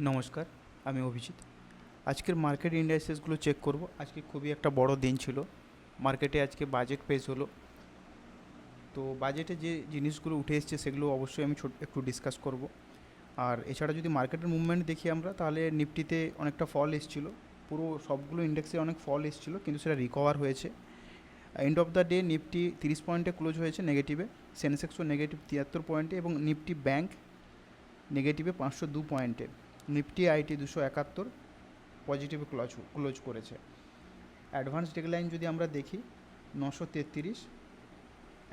নমস্কার, আমি অভিজিৎ। আজকের মার্কেট ইন্ডাইসেসগুলো চেক করব। আজকে খুবই একটা বড় দিন ছিল। মার্কেটে আজকে বাজেট পেশ হলো। তো বাজেটে যে জিনিসগুলো উঠে এসছে সেগুলো অবশ্যই আমি একটু ডিসকাস করব। আর এছাড়া যদি মার্কেটের মুভমেন্ট দেখি আমরা, তাহলে নিফটিতে অনেকটা ফল এসেছিলো। পুরো সবগুলো ইন্ডেক্সে অনেক ফল এসেছিলো, কিন্তু সেটা রিকভার হয়েছে। End of the day Nifty 30 পয়েন্টে ক্লোজ হয়েছে নেগেটিভে, সেন্সেক্সও নেগেটিভ 73 পয়েন্টে, এবং নিফটি ব্যাংক নেগেটিভে 502 পয়েন্টে। নিফটি আইটি 271 পজিটিভে ক্লোজ করেছে। অ্যাডভান্স ডেকলাইন যদি আমরা দেখি, 933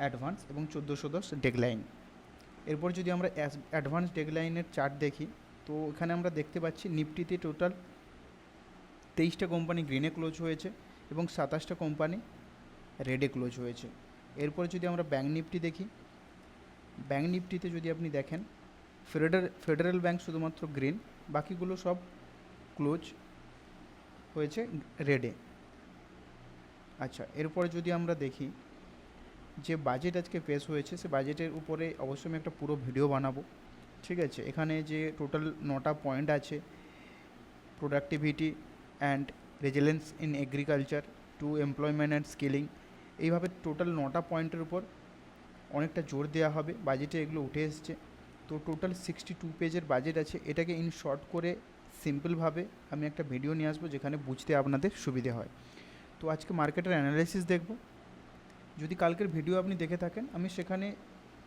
অ্যাডভান্স এবং 1410 ডেকলাইন। এরপর যদি আমরা অ্যাডভান্স ডেকলাইনের চার্ট দেখি, তো এখানে আমরা দেখতে পাচ্ছি নিফটিতে টোটাল 23টা কোম্পানি গ্রিনে ক্লোজ হয়েছে এবং 27টা কোম্পানি রেডে ক্লোজ হয়েছে। এরপর যদি আমরা ব্যাঙ্ক নিফটি দেখি, ব্যাঙ্ক নিফটিতে যদি আপনি দেখেন, ফেডারেল ব্যাঙ্ক শুধুমাত্র গ্রিন, বাকিগুলো সব ক্লোজ হয়েছে রেডে। আচ্ছা, এরপরে যদি আমরা দেখি যে বাজেট আজকে পেশ হয়েছে, সে বাজেটের উপরে অবশ্যই আমি একটা পুরো ভিডিও বানাবো। ঠিক আছে, এখানে যে টোটাল 9টা পয়েন্ট আছে, productivity and resilience in agriculture to employment and skilling, এইভাবে টোটাল 9টা পয়েন্টের উপর অনেকটা জোর দেওয়া হবে। বাজেটে এগুলো উঠে এসছে। তো টোটাল 62 পেজের বাজেট আছে। এটাকে ইন শর্ট করে সিম্পলভাবে আমি একটা ভিডিও নিয়ে আসবো, যেখানে বুঝতে আপনাদের সুবিধে হয়। তো আজকে মার্কেটের অ্যানালাইসিস দেখব। যদি কালকের ভিডিও আপনি দেখে থাকেন, আমি সেখানে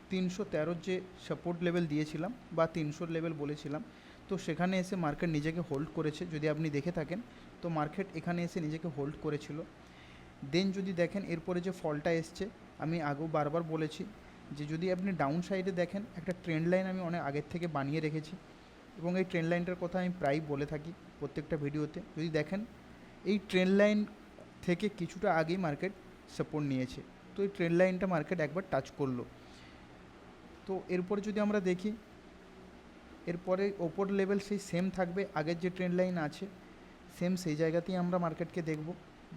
313 যে সাপোর্ট লেভেল দিয়েছিলাম বা 300 লেভেল বলেছিলাম, তো সেখানে এসে মার্কেট নিজেকে হোল্ড করেছে। যদি আপনি দেখে থাকেন, তো মার্কেট এখানে এসে নিজেকে হোল্ড করেছিল। দেন যদি দেখেন এরপরে যে ফলটা এসছে, আমি আগেও বারবার বলেছি যে যদি আপনি ডাউন সাইডে দেখেন, একটা ট্রেন্ড লাইন আমি অনেক আগের থেকে বানিয়ে রেখেছি, এবং এই ট্রেন্ড লাইনটার কথা আমি প্রায় বলে থাকি প্রত্যেকটা ভিডিওতে। যদি দেখেন, এই ট্রেন্ড লাইন থেকে কিছুটা আগেই মার্কেট সাপোর্ট নিয়েছে। তো এই ট্রেন্ড লাইনটা মার্কেট একবার টাচ করলো। তো এরপরে যদি আমরা দেখি, এরপরে ওপর লেভেল সেই সেম থাকবে, আগের যে ট্রেন্ড লাইন আছে সেম সেই জায়গাতেই আমরা মার্কেটকে দেখব,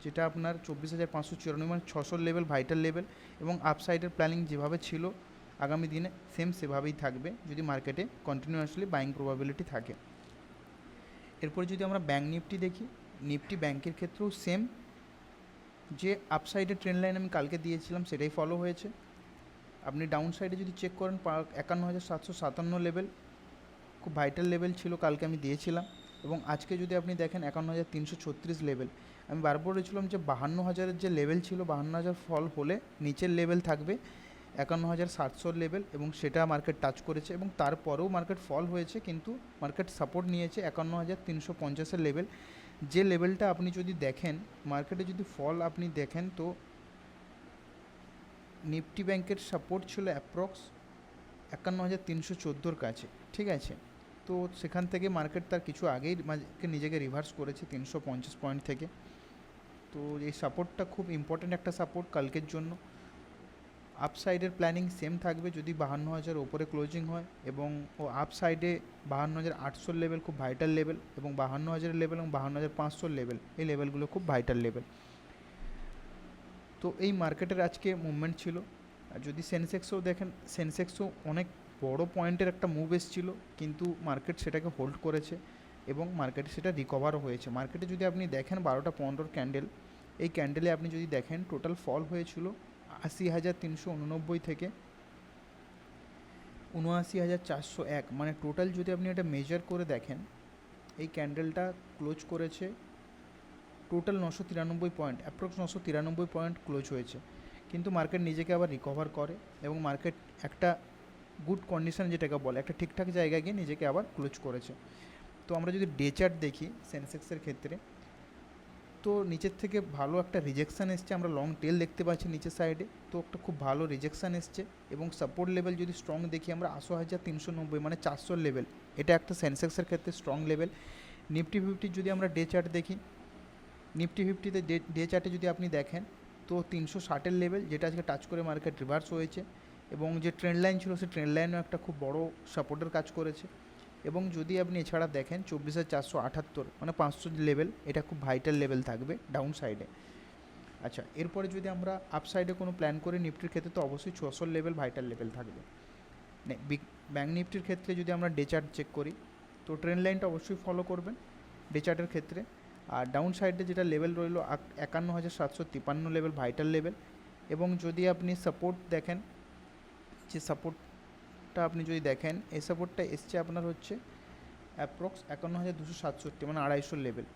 যেটা আপনার 24,594 মানে 600 লেভেল ভাইটাল লেভেল, এবং আপসাইডের প্ল্যানিং যেভাবে ছিল আগামী দিনে সেম সেভাবেই থাকবে, যদি মার্কেটে কন্টিনিউয়াসলি বাইং প্রবাবিলিটি থাকে। এরপরে যদি আমরা ব্যাঙ্ক নিফটি দেখি, নিফটি ব্যাংকের ক্ষেত্রেও সেম, যে আপসাইডের ট্রেন্ড লাইন আমি কালকে দিয়েছিলাম সেটাই ফলো হয়েছে। আপনি ডাউন সাইডে যদি চেক করেন, 51,757 লেভেল খুব ভাইটাল লেভেল ছিল, কালকে আমি দিয়েছিলাম। এবং আজকে যদি আপনি দেখেন 51,336 লেভেল। আমি বারবার বলেছিলাম যে 52,000-এর যে লেভেল ছিল, 52,000 ফল হলে নিচের লেভেল থাকবে 51,700 লেভেল, এবং সেটা মার্কেট টাচ করেছে, এবং তারপরেও মার্কেট ফল হয়েছে, কিন্তু মার্কেট সাপোর্ট নিয়েছে 51,350-এর লেভেল। যে লেভেলটা আপনি যদি দেখেন, মার্কেটে যদি ফল আপনি দেখেন, তো নিফটি ব্যাংকের সাপোর্ট ছিল অ্যাপ্রক্স 51,314-র কাছে। ঠিক আছে, তো সেখান থেকে মার্কেট তার কিছু আগেই নিজেকে রিভার্স করেছে 350 পয়েন্ট থেকে। তো এই সাপোর্টটা খুব ইম্পর্ট্যান্ট একটা সাপোর্ট কালকের জন্য। আপসাইডের প্ল্যানিং সেম থাকবে যদি 52,000 ওপরে ক্লোজিং হয়, এবং আপসাইডে 52,800 লেভেল খুব ভাইটাল লেভেল, এবং 52,000 লেভেল এবং 52,500 লেভেল, এই লেভেলগুলো খুব ভাইটাল লেভেল। তো এই মার্কেটের আজকে মুভমেন্ট ছিল। আর যদি সেন্সেক্সও দেখেন, সেন্সেক্সও অনেক বড় পয়েন্টের একটা মুভ এসেছিলো, কিন্তু মার্কেট সেটাকে হোল্ড করেছে এবং মার্কেটে সেটা রিকভারও হয়েছে। মার্কেটে যদি আপনি দেখেন 12টা 15 ক্যান্ডেল, এই ক্যান্ডেলে আপনি যদি দেখেন টোটাল ফল হয়েছিল 80,389 থেকে 79,401, মানে টোটাল যদি আপনি এটা মেজার করে দেখেন, এই ক্যান্ডেলটা ক্লোজ করেছে total 993 point, approx 993 point close হয়েছে। কিন্তু মার্কেট নিজেকে আবার রিকভার করে, এবং মার্কেট একটা গুড কন্ডিশন যেটাকে বলে, একটা ঠিকঠাক জায়গায় গিয়ে নিজেকে আবার ক্লোজ করেছে। তো আমরা যদি ডে চার্ট দেখি সেন্সেক্সের ক্ষেত্রে, তো নিচের থেকে ভালো একটা রিজেকশান এসছে, আমরা লং টেল দেখতে পাচ্ছি নিচের সাইডে, তো একটা খুব ভালো রিজেকশান এসছে। এবং সাপোর্ট লেভেল যদি স্ট্রং দেখি আমরা, 80,390 মানে 400 লেভেল, এটা একটা সেন্সেক্সের ক্ষেত্রে স্ট্রং লেভেল। নিফটি ফিফটির যদি আমরা ডে চার্ট দেখি, নিফটি ফিফটিতে ডে চার্টে যদি আপনি দেখেন, তো 360-এর লেভেল, যেটা আজকে টাচ করে মার্কেট রিভার্স হয়েছে, এবং যে ট্রেন্ড লাইন ছিল সেই ট্রেন্ড লাইনও একটা খুব বড় সাপোর্টের কাজ করেছে। এবং যদি আপনি এছাড়া দেখেন 24,478 মানে 500 লেভেল, এটা খুব ভাইটাল লেভেল থাকবে ডাউন সাইডে। আচ্ছা, এরপরে যদি আমরা আপ সাইডে কোনো প্ল্যান করি নিফটির ক্ষেত্রে, তো অবশ্যই 600 লেভেল ভাইটাল লেভেল থাকবে। ব্যাঙ্ক নিফটির ক্ষেত্রে যদি আমরা ডে চার্ট চেক করি, তো ট্রেন্ড লাইনটা অবশ্যই ফলো করবেন ডে চার্টের ক্ষেত্রে। আর ডাউন সাইডে যেটা লেভেল রইলো 51,753 লেভেল ভাইটাল লেভেল। এবং যদি আপনি সাপোর্ট দেখেন, যে সাপোর্টটা আপনি যদি দেখেন, এই সাপোর্টটা এসছে আপনার হচ্ছে অ্যাপ্রক্স 51,267 মানে 250 লেভেল।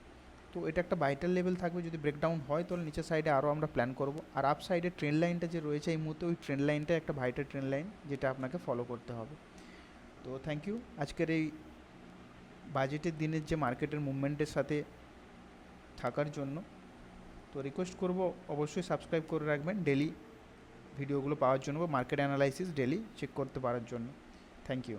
তো এটা একটা ভাইটাল লেভেল থাকবে, যদি ব্রেকডাউন হয় তাহলে নিচের সাইডে আরও আমরা প্ল্যান করব। আর আপ সাইডে ট্রেন্ড লাইনটা যে রয়েছে এই মুহূর্তে, ওই ট্রেন্ড লাইনটা একটা ভাইটাল ট্রেন্ড লাইন, যেটা আপনাকে ফলো করতে হবে। তো থ্যাংক ইউ আজকের এই বাজেটের দিনের যে মার্কেটের মুভমেন্টের সাথে থাকার জন্য। তো রিকোয়েস্ট করব অবশ্যই সাবস্ক্রাইব করে রাখবেন ডেলি ভিডিওগুলো পাওয়ার জন্য বা মার্কেট অ্যানালাইসিস ডেলি চেক করতে পারার জন্য। Thank you.